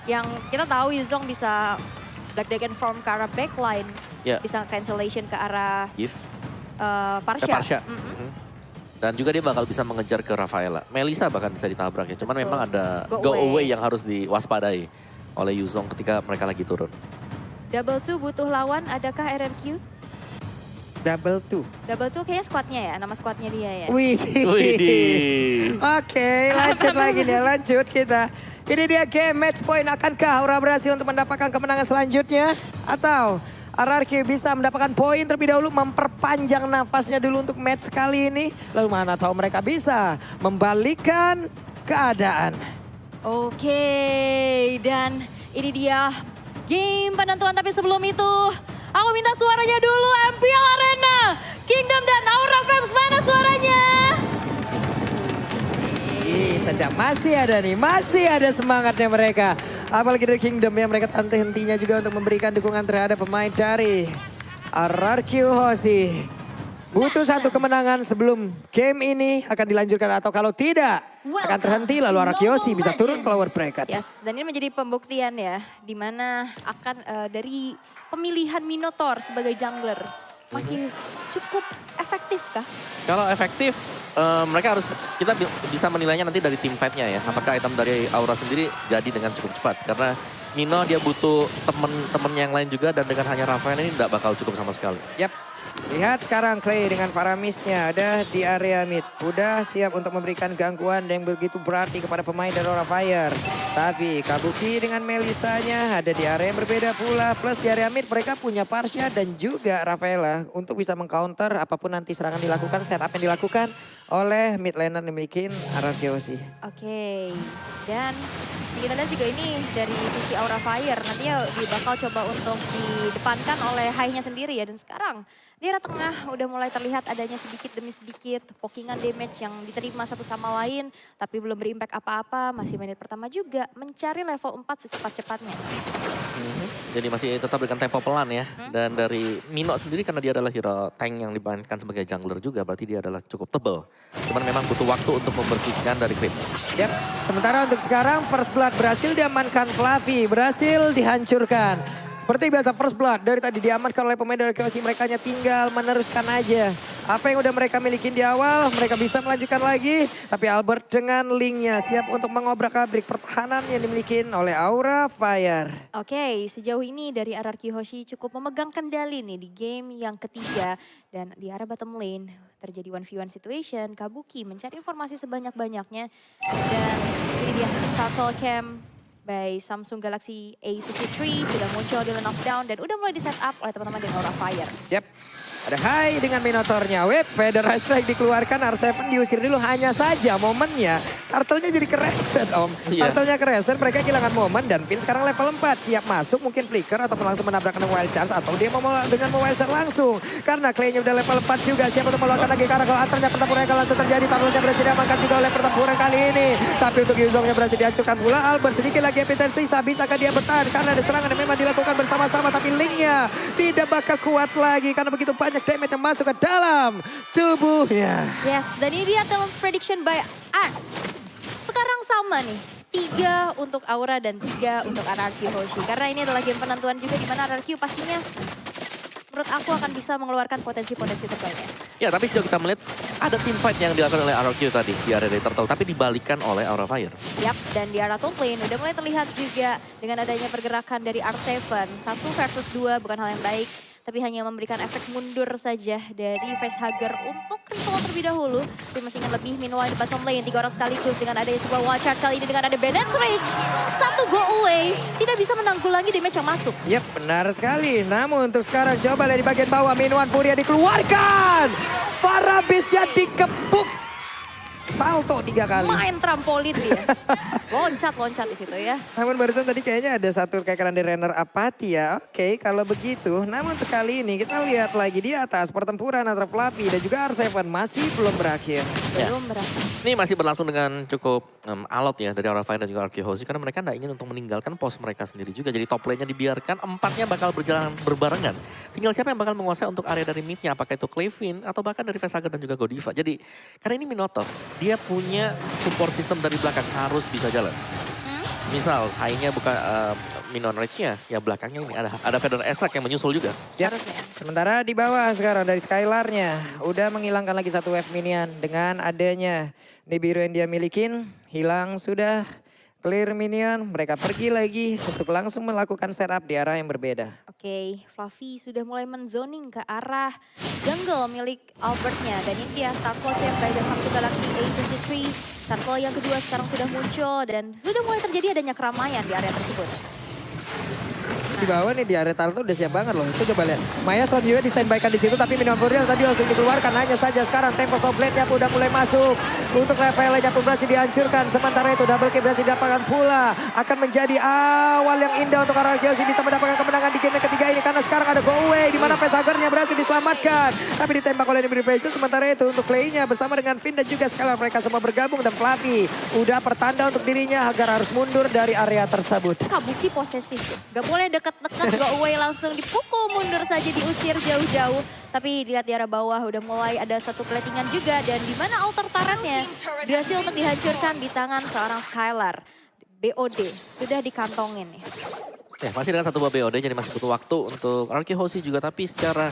Yang kita tahu Yuzong bisa Black Dragon form ke arah backline. Ya. Bisa cancellation ke arah Yves. Parsha. Parsha. Dan juga dia bakal bisa mengejar ke Rafaela. Melissa bahkan bisa ditabrak ya. Cuman memang ada go away yang harus diwaspadai oleh Yuzong ketika mereka lagi turun. Double 2 butuh lawan, adakah RRQ? Double 2. Double 2 kayaknya squadnya ya, nama squadnya dia ya. Widih. Oke, lanjut lagi nih, lanjut kita. Ini dia game match point. Akankah Aura berhasil untuk mendapatkan kemenangan selanjutnya? Atau RRQ bisa mendapatkan poin terlebih dahulu, memperpanjang nafasnya dulu untuk match kali ini. Lalu mana tahu mereka bisa membalikkan keadaan. Oke, dan ini dia game penentuan. Tapi sebelum itu, aku minta suaranya dulu MPL Arena, Kingdom dan Aura Flames, mana suaranya? Sedang masih ada nih, masih ada semangatnya mereka. Apalagi dari Kingdom yang mereka tanti hentinya juga untuk memberikan dukungan terhadap pemain dari RRQ Hoshi. Butuh satu kemenangan sebelum game ini akan dilanjutkan, atau kalau tidak akan terhenti, lalu RRQ Hoshi bisa turun ke lower bracket. Yes, dan ini menjadi pembuktian ya, di mana akan dari pemilihan Minotaur sebagai jungler masih cukup efektif kah? Kalau efektif, mereka harus, kita bisa menilainya nanti dari team fight-nya ya. Apakah item dari Aura sendiri jadi dengan cukup cepat. Karena Mino dia butuh temen-temen yang lain juga, dan dengan hanya Rafael ini tidak bakal cukup sama sekali. Yap. Lihat sekarang Clay dengan Faramisnya ada di area mid. Udah siap untuk memberikan gangguan yang begitu berarti kepada pemain dari Aura Fire. Tapi Kabuki dengan Melissanya ada di area yang berbeda pula. Plus di area mid mereka punya Parsha dan juga Rafaela untuk bisa mengcounter apapun nanti serangan dilakukan, setup yang dilakukan oleh mid laner dimiliki RRQ Hoshi. Oke, dan kita lihat juga ini dari sisi Aura Fire nantinya bakal coba untuk didepankan oleh high-nya sendiri ya. Dan sekarang di area tengah udah mulai terlihat adanya sedikit demi sedikit pokingan damage yang diterima satu sama lain. Tapi belum berimpact apa-apa, masih menit pertama juga mencari level 4 secepat-cepatnya. Jadi masih tetap dengan tempo pelan ya. Dan dari Mino sendiri karena dia adalah hero tank yang dimainkan sebagai jungler juga, berarti dia adalah cukup tebal. Cuman memang butuh waktu untuk membersihkan dari creep. Yap, sementara untuk sekarang First Blood berhasil diamankan Fluffy, berhasil dihancurkan. Seperti biasa First Blood dari tadi diamankan oleh pemain dari Hoshi, mereka hanya tinggal meneruskan aja. Apa yang udah mereka miliki di awal, mereka bisa melanjutkan lagi. Tapi Albert dengan linknya siap untuk mengobrak-abrik pertahanan yang dimiliki oleh Aura Fire. Oke, sejauh ini dari RRQ Hoshi cukup memegang kendali nih di game yang ketiga. Dan di arah bottom lane terjadi 1v1 situation, Kabuki mencari informasi sebanyak-banyaknya. Dan ini dia Turtle Cam by Samsung Galaxy A53 sudah muncul di lane of down dan udah mulai di setup oleh teman-teman dari Aura Fire. Yap. Ada high dengan Minotaurnya. Web, Feather Strike dikeluarkan, R7 diusir dulu. Hanya saja momennya, Turtle-nya jadi kereset om. Turtle-nya kereset, mereka kehilangan momen. Dan Pin sekarang level 4, siap masuk mungkin flicker ataupun langsung menabrak dengan Wild Charge. Atau dia mau dengan Wild Charge langsung. Karena Clay-nya udah level 4 juga, siap untuk melakukan lagi. Karena kalau antaranya pertempuran yang langsung terjadi, Turtle-nya berhasil diamankan juga oleh pertempuran kali ini. Tapi untuk Yuzongnya berhasil dihancurkan pula. Albert sedikit lagi epitensi, bisakah dia bertahan? Karena ada serangan yang memang dilakukan bersama-sama. Tapi linknya tidak bakal kuat lagi. Karena begitu banyak damage yang masuk ke dalam tubuhnya. Yes, dan ini dia talent prediction by Axe. Sekarang sama nih. 3 untuk Aura dan 3 untuk RRQ Hoshi. Karena ini adalah game penentuan juga di mana RRQ pastinya menurut aku akan bisa mengeluarkan potensi-potensi terbaiknya. Ya, tapi sejauh kita melihat ada team fight yang dilakukan oleh RRQ tadi di area dari Turtle, tapi dibalikan oleh Aura Fire. Yap, dan di arah top lane udah mulai terlihat juga dengan adanya pergerakan dari R7. 1 versus 2 bukan hal yang baik, tapi hanya memberikan efek mundur saja dari facehugger untuk ritual terlebih dahulu. Tapi masih ingin lebih, meanwhile di bottom lane 3 orang sekaligus dengan adanya sebuah wild card kali ini dengan ada Bennett Rage. 1 go away, tidak bisa menanggulangi damage yang masuk. Yap, benar sekali. Namun untuk sekarang coba lihat di bagian bawah, Minuan Furia dikeluarkan. Farabisnya dikepuk. Salto 3 kali. Main trampolin dia. Loncat-loncat di situ ya. Namun barusan tadi kayaknya ada satu kekaran dari runner apati ya. Oke, kalau begitu. Namun untuk kali ini kita lihat lagi di atas pertempuran antara Fluffy dan juga R7 masih belum berakhir. Belum berakhir. Ini masih berlangsung dengan cukup alot ya dari Aura Fire dan juga RRQ Hoshi, karena mereka tidak ingin untuk meninggalkan pos mereka sendiri juga. Jadi top lane-nya dibiarkan, 4-nya bakal berjalan berbarengan. Tinggal siapa yang bakal menguasai untuk area dari mid-nya, apakah itu Clavin atau bahkan dari Facehugger dan juga Godiva. Jadi karena ini Minotaur, dia punya support system dari belakang harus bisa jalan. misal high-nya bukan Minion Rage-nya, ya belakangnya ini ada Feather Extract yang menyusul juga. Ya, sementara di bawah sekarang dari Skylar-nya udah menghilangkan lagi satu wave minion dengan adanya Nibiru yang dia milikin, hilang sudah. Clear minion, mereka pergi lagi untuk langsung melakukan setup di arah yang berbeda. Oke, Fluffy sudah mulai menzoning ke arah jungle milik Albertnya. Dan ini dia Starfall yang berada di Galaxy A23. Starfall yang kedua sekarang sudah muncul dan sudah mulai terjadi adanya keramaian di area tersebut. Di bawah nih di area Tarto udah siap banget loh. Itu coba lihat. Maya Stone juga di standby-kan di situ tapi Minion Furial tadi langsung dikeluarkan. Hanya saja sekarang tempo Blade-nya udah mulai masuk. Untuk levelnya pun berhasil dihancurkan. Sementara itu double kill berhasil didapatkan pula. Akan menjadi awal yang indah untuk RRQC bisa mendapatkan kemenangan di game ketiga ini. Karena sekarang ada go away di mana Facehagernya berhasil diselamatkan. Tapi ditembak oleh Nibiru Pages. Sementara itu untuk Clay-nya bersama dengan Finn dan juga Skylar mereka semua bergabung. Dan Fluffy udah pertanda untuk dirinya agar harus mundur dari area tersebut. Kabuki posesif. Gak boleh deket-deket, go away langsung dipukul mundur saja, diusir jauh-jauh. Tapi dilihat di arah bawah udah mulai ada satu platingan juga. Dan di mana altar turretnya berhasil untuk dihancurkan di tangan seorang Skylar. BOD sudah dikantongin nih. Ya, masih dengan satu buah BOD jadi masih butuh waktu untuk RQ Hoshi juga. Tapi secara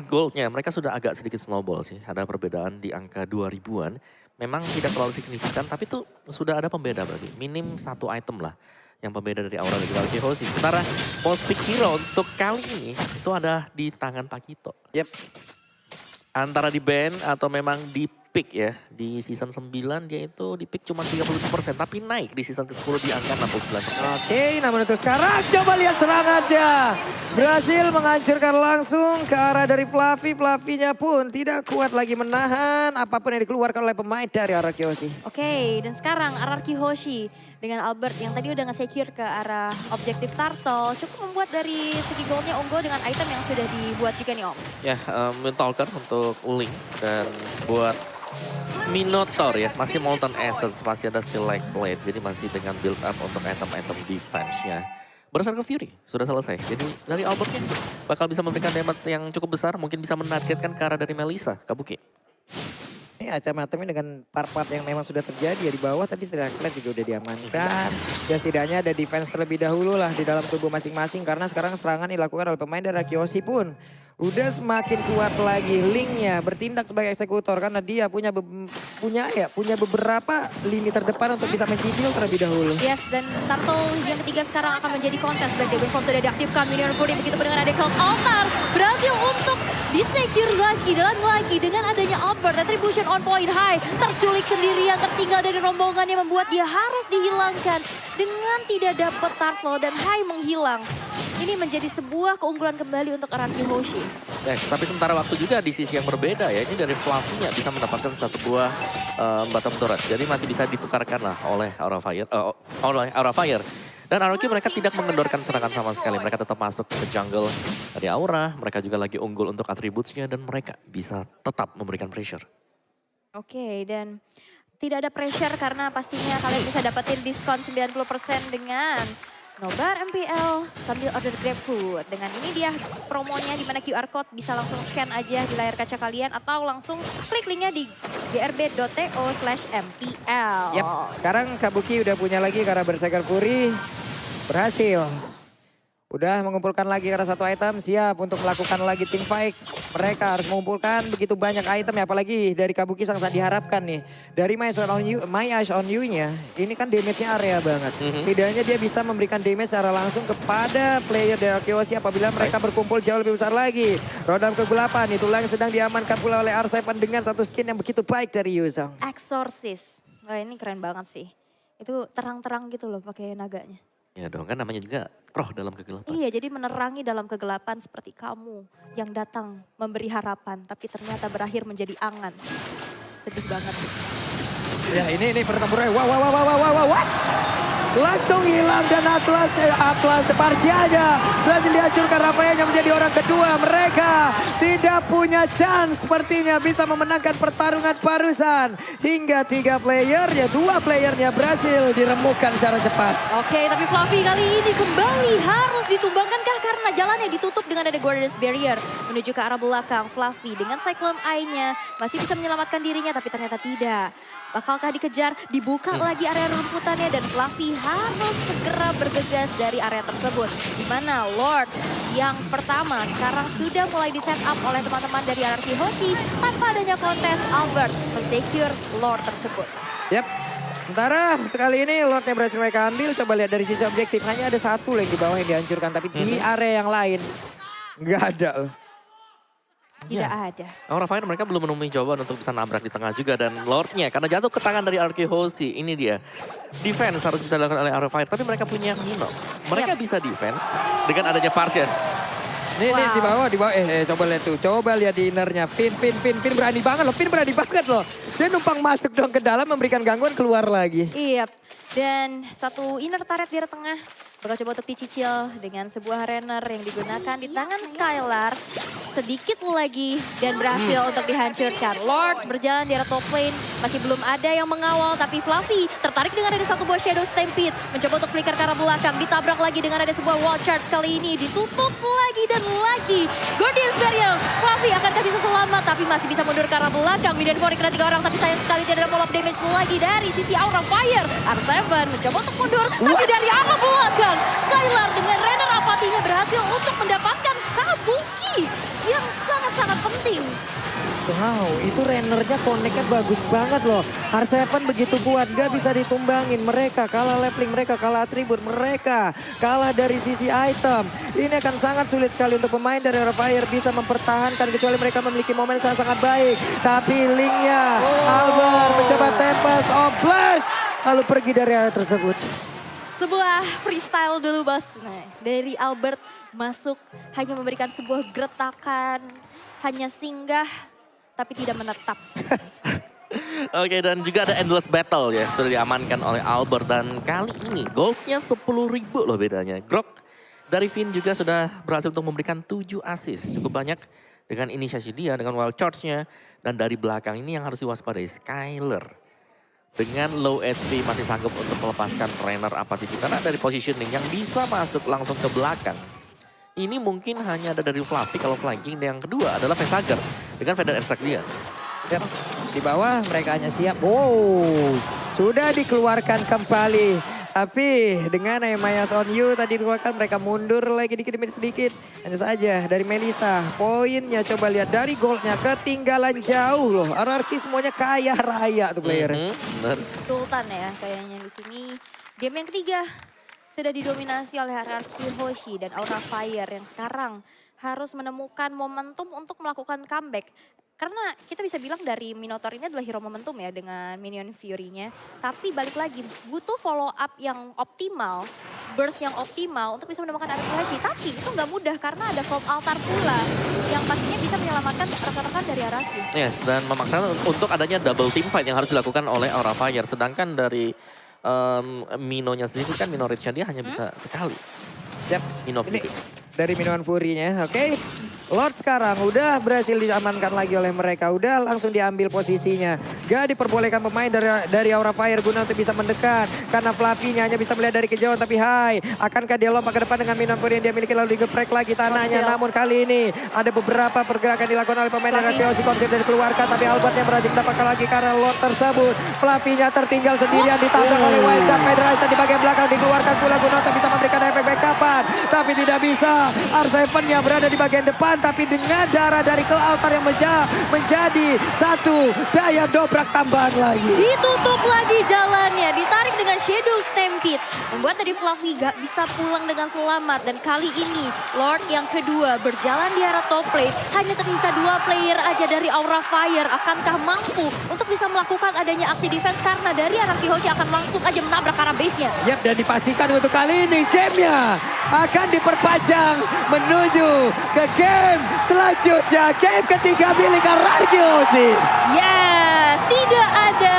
goldnya mereka sudah agak sedikit snowball sih. Ada perbedaan di angka 2000-an. Memang tidak terlalu signifikan tapi tuh sudah ada pembeda berarti. Minim satu item lah yang pembeda dari Aura dan juga RQ Hoshi. Sementara most pick hero untuk kali ini itu ada di tangan Pakito. Yep. Antara di ban atau memang di pick ya. Di season 9 dia itu di pick cuma 37%. Tapi naik di season ke-10 di angka 69%. Oke, namun untuk sekarang coba lihat serangannya. Berhasil menghancurkan langsung ke arah dari Fluffy. Fluffy-nya pun tidak kuat lagi menahan apapun yang dikeluarkan oleh pemain dari RRQ Hoshi. Oke, dan sekarang RRQ Hoshi dengan Albert yang tadi udah nge-secure ke arah objektif Turtle. Cukup membuat dari segi goldnya unggul dengan item yang sudah dibuat juga nih Om. Ya, Windtalker untuk Link dan buat Minotaur ya, masih Molten Essence, masih ada Still Like Blade. Jadi masih dengan build up untuk item-item defense-nya. Berserker Fury sudah selesai. Jadi dari Albertnya bakal bisa memberikan damage yang cukup besar. Mungkin bisa menargetkan ke arah dari Melissa, Kabuki. Ini Acam-Atom dengan part-part yang memang sudah terjadi ya di bawah tadi Still Like juga udah diamankan. Ya setidaknya ada defense terlebih dahulu lah di dalam tubuh masing-masing. Karena sekarang serangan dilakukan oleh pemain dari RRQ Hoshi pun udah semakin kuat lagi. Linknya bertindak sebagai eksekutor karena dia punya beberapa lini terdepan untuk bisa mencicil terlebih dahulu. Yes, dan Turtle yang ketiga sekarang akan menjadi kontes. Black Dragon Form sudah diaktifkan, Minion Fury begitu dengan ada Cloud Altar. Berhasil untuk disecure lagi dan lagi dengan adanya Albert. Retribution on point high. Terculik sendirian, tertinggal dari rombongannya membuat dia harus dihilangkan. Dengan tidak dapat Turtle dan high menghilang. Ini menjadi sebuah keunggulan kembali untuk RRQ Hoshi. Ya, tapi sementara waktu juga di sisi yang berbeda ya. Ini dari Fluffy-nya bisa mendapatkan satu buah bottom turret. Jadi masih bisa ditukarkan lah oleh Aura Fire. Dan RRQ mereka tidak mengendorkan serangan sama sekali. Mereka tetap masuk ke jungle dari Aura. Mereka juga lagi unggul untuk atributnya dan mereka bisa tetap memberikan pressure. Oke, dan tidak ada pressure karena pastinya kalian bisa dapetin diskon 90% dengan Nobar MPL sambil order GrabFood. Dengan ini dia promonya di mana QR code bisa langsung scan aja di layar kaca kalian atau langsung klik linknya di grb.to/mpl. Yap, sekarang Kabuki udah punya lagi karena Berserker Fury berhasil. Udah mengumpulkan lagi karena satu item, siap untuk melakukan lagi team fight. Mereka harus mengumpulkan begitu banyak item ya, apalagi dari Kabuki sangat diharapkan nih. Dari My Eyes on You-nya, ini kan damage-nya area banget. Setidaknya dia bisa memberikan damage secara langsung kepada player dari RRQ Hoshi apabila mereka berkumpul jauh lebih besar lagi. Rodam kegelapan, itulah yang sedang diamankan pula oleh R7 dengan satu skin yang begitu baik dari Yuzong. Exorcist. Wah ini keren banget sih. Itu terang-terang gitu loh pakai naganya. Ya dong, kan namanya juga roh dalam kegelapan. Iya, jadi menerangi dalam kegelapan seperti kamu yang datang memberi harapan, tapi ternyata berakhir menjadi angan. Sedih banget. Ya ini pertempuran. Wow. Langsung hilang dan Atlas Parsianya berhasil dihancurkan. Rafaelnya menjadi orang kedua. Mereka tidak punya chance sepertinya bisa memenangkan pertarungan parusan. Hingga 3 playernya, 2 playernya berhasil diremukkan secara cepat. Oke, tapi Fluffy kali ini kembali harus ditumbangkankah karena jalannya ditutup dengan ada Guardian's Barrier. Menuju ke arah belakang, Fluffy dengan Cyclone Eye-nya masih bisa menyelamatkan dirinya tapi ternyata tidak. Bakalkah dikejar? Dibuka lagi area rumputannya dan Fluffy harus segera bergegas dari area tersebut. Di mana Lord yang pertama sekarang sudah mulai di set up oleh teman-teman dari RRQ Hoshi tanpa adanya kontes. Albert men-secure Lord tersebut. Yap. Sementara kali ini Lord yang berhasil mereka ambil, coba lihat dari sisi objektif. Hanya ada satu yang di bawah yang dihancurkan, tapi di area yang lain nggak ada loh. Tidak ada. Aura Fire mereka belum menemui jawaban untuk bisa nabrak di tengah juga. Dan Lordnya karena jatuh ke tangan dari RRQ Hoshi. Ini dia. Defense harus bisa dilakukan oleh Aura Fire. Tapi mereka punya Mino. Mereka bisa defense dengan adanya Partian. Nih di bawah. Coba lihat tuh. Coba lihat di innernya. Finn berani banget loh. Finn berani banget loh. Dia numpang masuk dong ke dalam memberikan gangguan keluar lagi. Iya. Dan satu inner turret di tengah. Bakal coba untuk dicicil dengan sebuah runner yang digunakan di tangan Skylar. Sedikit lagi dan berhasil untuk dihancurkan. Lord berjalan di area top lane. Masih belum ada yang mengawal. Tapi Fluffy tertarik dengan ada satu buah Shadow Stampede. Mencoba untuk flicker ke arah belakang. Ditabrak lagi dengan ada sebuah wall charge kali ini. Ditutup lagi dan lagi. Guardian Burial. Fluffy akankah bisa selamat. Tapi masih bisa mundur ke arah belakang. Mid and 4 kena 3 orang. Tapi sayang sekali tidak ada follow-up damage lagi dari sisi Aura Fire. R7 mencoba untuk mundur. Tapi dari arah belakang. Skylar dengan Renner apatinya berhasil untuk mendapatkan Kabuki yang sangat-sangat penting. Wow, itu Rennernya connect-nya bagus banget loh. R7 begitu kuat, gak bisa ditumbangin. Mereka kalah leveling, mereka kalah atribut, mereka kalah dari sisi item. Ini akan sangat sulit sekali untuk pemain dari Aura Fire bisa mempertahankan kecuali mereka memiliki momen yang sangat-sangat baik. Tapi linknya, Albert mencoba Tempest of Blast, lalu pergi dari area tersebut. Sebuah freestyle dulu bos. Nah, dari Albert masuk hanya memberikan sebuah geretakan. Hanya singgah tapi tidak menetap. Oke, dan juga ada Endless Battle ya. Sudah diamankan oleh Albert. Dan kali ini goldnya 10.000 loh bedanya. Grok dari Finn juga sudah berhasil untuk memberikan 7 assist. Cukup banyak dengan inisiasi dia, dengan wild charge-nya. Dan dari belakang ini yang harus diwaspadai Skylar. Dengan low HP masih sanggup untuk melepaskan trainer apathy karena dari positioning yang bisa masuk langsung ke belakang. Ini mungkin hanya ada dari Fluffy kalau flanking. Dan yang kedua adalah Vexhager dengan Feather Extract dia. Yep. Di bawah mereka hanya siap. Wow, sudah dikeluarkan kembali. Tapi dengan Mayas on you tadi dikeluarkan, mereka mundur lagi dikit demi sedikit. Hanya saja dari Melissa, poinnya coba lihat dari goldnya ketinggalan jauh loh. RRQ semuanya kaya raya tuh player. Sultan ya kayaknya di sini. Game yang ketiga sudah didominasi oleh RRQ Hoshi dan Aura Fire yang sekarang harus menemukan momentum untuk melakukan comeback. Karena kita bisa bilang dari Minotaur ini adalah hero momentum ya dengan Minion Fury-nya. Tapi balik lagi butuh follow up yang optimal, burst yang optimal untuk bisa menemukan RRQ Hoshi. Tapi itu nggak mudah karena ada Vault Altar pula yang pastinya bisa menyelamatkan rekan-rekan dari RRQ. Yes, dan memaksakan untuk adanya double team fight yang harus dilakukan oleh Aura Fire. Sedangkan dari Minonya sendiri kan Mino Rage-nya dia hanya bisa sekali. Yap, Mino ini Fury. dari Minion Fury-nya, oke. Lord sekarang udah berhasil diamankan lagi oleh mereka. Udah langsung diambil posisinya. Gak diperbolehkan pemain dari Aura Fire guna untuk bisa mendekat. Karena Fluffy-nya hanya bisa melihat dari kejauhan. Tapi akankah dia lompat ke depan dengan Minion Fury yang dia miliki lalu digeprek lagi tanahnya. Namun kali ini ada beberapa pergerakan dilakukan oleh pemain dari Hoshi. Konsep dari keluarga. Tapi Albert yang berhasil mendapatkan lagi karena Lord tersebut. Fluffy-nya tertinggal sendirian ditabrak oleh Wild Charge. Federation di bagian belakang dikeluarkan pula guna untuk bisa memberikan efek backupan. Tapi tidak bisa. R7-nya berada di bagian depan. Tapi dengan darah dari Cloud Altar yang menjadi satu daya dobrak tambahan lagi. Ditutup lagi jalannya, ditarik dengan Shadow Stampede. Membuat dari Fluffy gak bisa pulang dengan selamat. Dan kali ini Lord yang kedua berjalan di arah top lane. Hanya tersisa 2 player aja dari Aura Fire. Akankah mampu untuk bisa melakukan adanya aksi defense karena dari RRQ Hoshi akan langsung aja menabrak arah base-nya. Yap, dan dipastikan untuk kali ini gamenya akan diperpanjang menuju ke game selanjutnya. Game ketiga milik RRQ Hoshi. Ya, tidak ada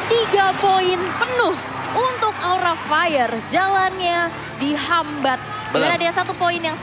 3 poin penuh untuk Aura Fire. Jalannya dihambat. Dengan ada 1 poin yang